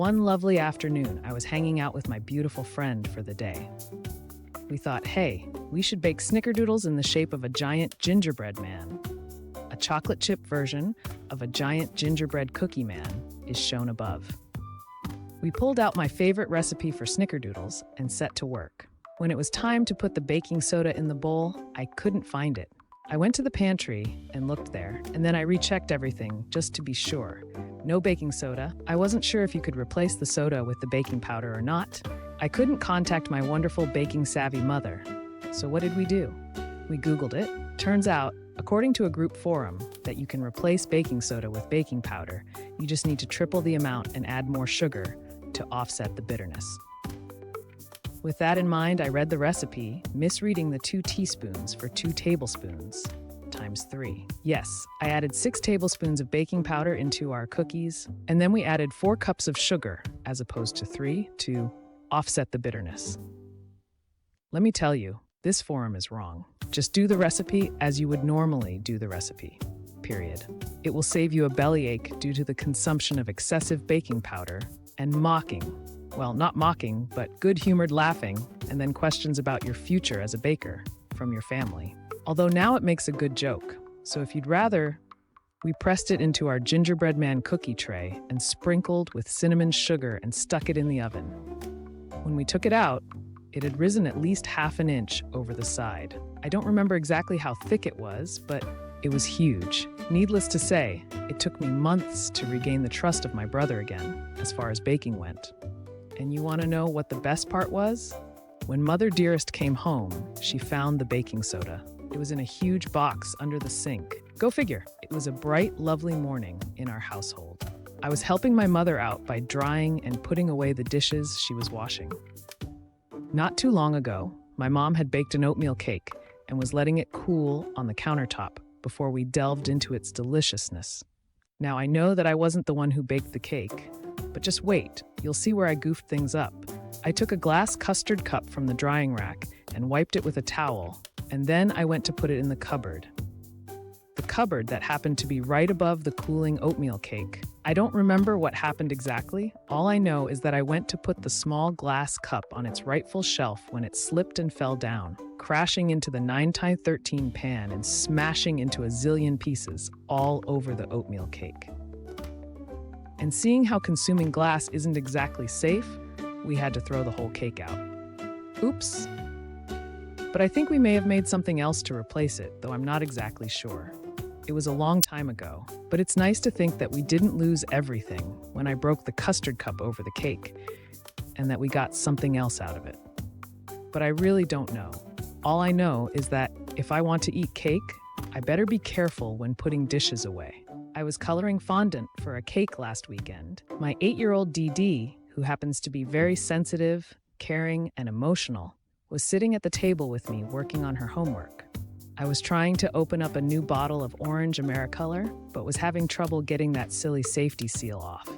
One lovely afternoon, I was hanging out with my beautiful friend for the day. We thought, hey, we should bake snickerdoodles in the shape of a giant gingerbread man. A chocolate chip version of a giant gingerbread cookie man is shown above. We pulled out my favorite recipe for snickerdoodles and set to work. When it was time to put the baking soda in the bowl, I couldn't find it. I went to the pantry and looked there, and then I rechecked everything just to be sure. No baking soda. I wasn't sure if you could replace the soda with the baking powder or not. I couldn't contact my wonderful baking-savvy mother. So what did we do? We Googled it. Turns out, according to a group forum, that you can replace baking soda with baking powder. You just need to triple the amount and add more sugar to offset the bitterness. With that in mind, I read the recipe, misreading the 2 teaspoons for 2 tablespoons times 3. Yes, I added 6 tablespoons of baking powder into our cookies, and then we added 4 cups of sugar as opposed to 3 to offset the bitterness. Let me tell you, this forum is wrong. Just do the recipe as you would normally do the recipe, period. It will save you a bellyache due to the consumption of excessive baking powder and well, not mocking, but good-humored laughing, and then questions about your future as a baker from your family. Although now it makes a good joke, so if you'd rather, we pressed it into our gingerbread man cookie tray and sprinkled with cinnamon sugar and stuck it in the oven. When we took it out, it had risen at least ½ inch over the side. I don't remember exactly how thick it was, but it was huge. Needless to say, it took me months to regain the trust of my brother again, as far as baking went. And you want to know what the best part was? When Mother Dearest came home, she found the baking soda. It was in a huge box under the sink. Go figure. It was a bright, lovely morning in our household. I was helping my mother out by drying and putting away the dishes she was washing. Not too long ago, my mom had baked an oatmeal cake and was letting it cool on the countertop before we delved into its deliciousness. Now, I know that I wasn't the one who baked the cake, but just wait, you'll see where I goofed things up. I took a glass custard cup from the drying rack and wiped it with a towel, and then I went to put it in the cupboard. The cupboard that happened to be right above the cooling oatmeal cake. I don't remember what happened exactly. All I know is that I went to put the small glass cup on its rightful shelf when it slipped and fell down, crashing into the 9x13 pan and smashing into a zillion pieces all over the oatmeal cake. And seeing how consuming glass isn't exactly safe, we had to throw the whole cake out. Oops. But I think we may have made something else to replace it, though I'm not exactly sure. It was a long time ago, but it's nice to think that we didn't lose everything when I broke the custard cup over the cake, and that we got something else out of it. But I really don't know. All I know is that if I want to eat cake, I better be careful when putting dishes away. I was coloring fondant for a cake last weekend. My 8-year-old DD, who happens to be very sensitive, caring, and emotional, was sitting at the table with me working on her homework. I was trying to open up a new bottle of orange Americolor, but was having trouble getting that silly safety seal off.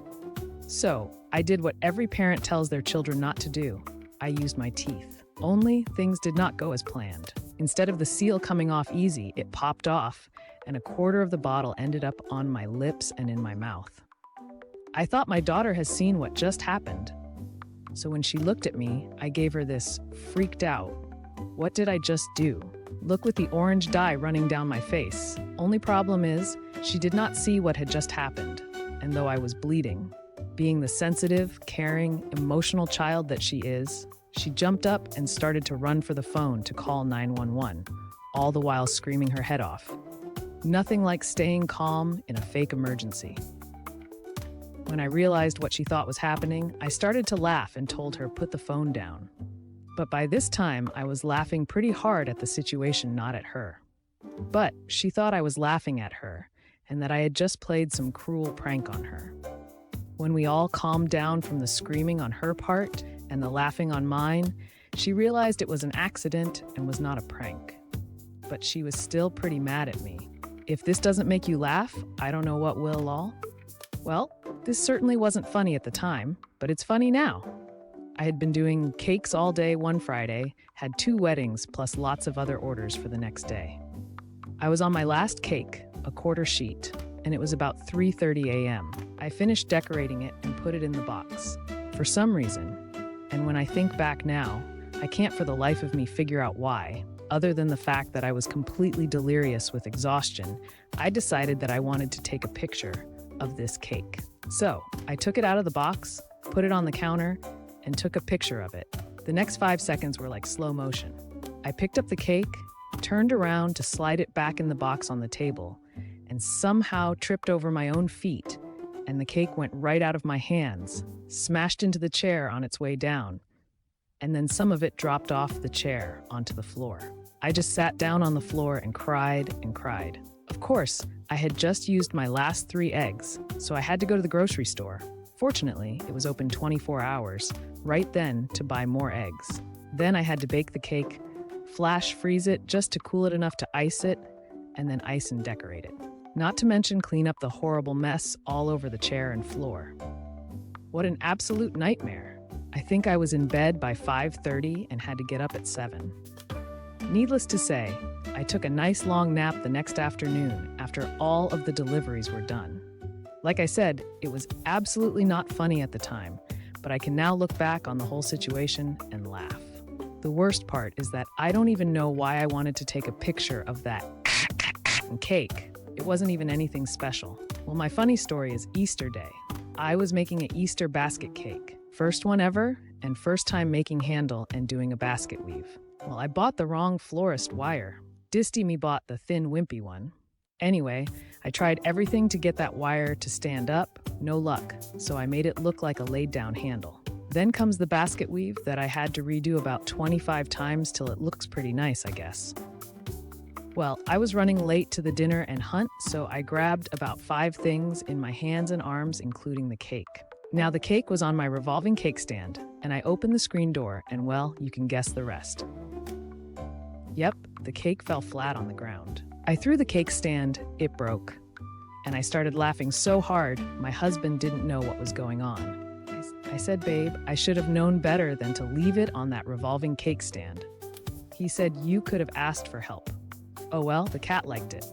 So, I did what every parent tells their children not to do. I used my teeth. Only things did not go as planned. Instead of the seal coming off easy, it popped off, and a quarter of the bottle ended up on my lips and in my mouth. I thought my daughter has seen what just happened. So when she looked at me, I gave her this freaked out, "What did I just do? Look with the orange dye running down my face." Only problem is, she did not see what had just happened, and though I was bleeding, being the sensitive, caring, emotional child that she is, she jumped up and started to run for the phone to call 911, all the while screaming her head off. Nothing like staying calm in a fake emergency. When I realized what she thought was happening, I started to laugh and told her put the phone down. But by this time, I was laughing pretty hard at the situation, not at her. But she thought I was laughing at her and that I had just played some cruel prank on her. When we all calmed down from the screaming on her part and the laughing on mine, she realized it was an accident and was not a prank. But she was still pretty mad at me. If this doesn't make you laugh, I don't know what will, lol. Well, this certainly wasn't funny at the time, but it's funny now. I had been doing cakes all day one Friday, had 2 weddings plus lots of other orders for the next day. I was on my last cake, a quarter sheet, and it was about 3:30 a.m. I finished decorating it and put it in the box. For some reason, and when I think back now, I can't for the life of me figure out why, other than the fact that I was completely delirious with exhaustion, I decided that I wanted to take a picture of this cake. So, I took it out of the box, put it on the counter, and took a picture of it. The next 5 seconds were like slow motion. I picked up the cake, turned around to slide it back in the box on the table, and somehow tripped over my own feet, and the cake went right out of my hands, smashed into the chair on its way down, and then some of it dropped off the chair onto the floor. I just sat down on the floor and cried and cried. Of course, I had just used my last 3 eggs, so I had to go to the grocery store. Fortunately, it was open 24 hours, right then, to buy more eggs. Then I had to bake the cake, flash freeze it just to cool it enough to ice it, and then ice and decorate it. Not to mention clean up the horrible mess all over the chair and floor. What an absolute nightmare. I think I was in bed by 5:30 and had to get up at 7. Needless to say, I took a nice long nap the next afternoon after all of the deliveries were done. Like I said, it was absolutely not funny at the time, but I can now look back on the whole situation and laugh. The worst part is that I don't even know why I wanted to take a picture of that cake. It wasn't even anything special. Well, my funny story is Easter Day. I was making an Easter basket cake. First one ever, and first time making handle and doing a basket weave. Well, I bought the wrong florist wire. Disty me bought the thin, wimpy one. Anyway, I tried everything to get that wire to stand up, no luck, so I made it look like a laid-down handle. Then comes the basket weave that I had to redo about 25 times till it looks pretty nice, I guess. Well, I was running late to the dinner and hunt, so I grabbed about 5 things in my hands and arms, including the cake. Now, the cake was on my revolving cake stand, and I opened the screen door, and well, you can guess the rest. Yep, the cake fell flat on the ground. I threw the cake stand, it broke, and I started laughing so hard, my husband didn't know what was going on. I said, "Babe, I should have known better than to leave it on that revolving cake stand." He said, "You could have asked for help." Oh well, the cat liked it.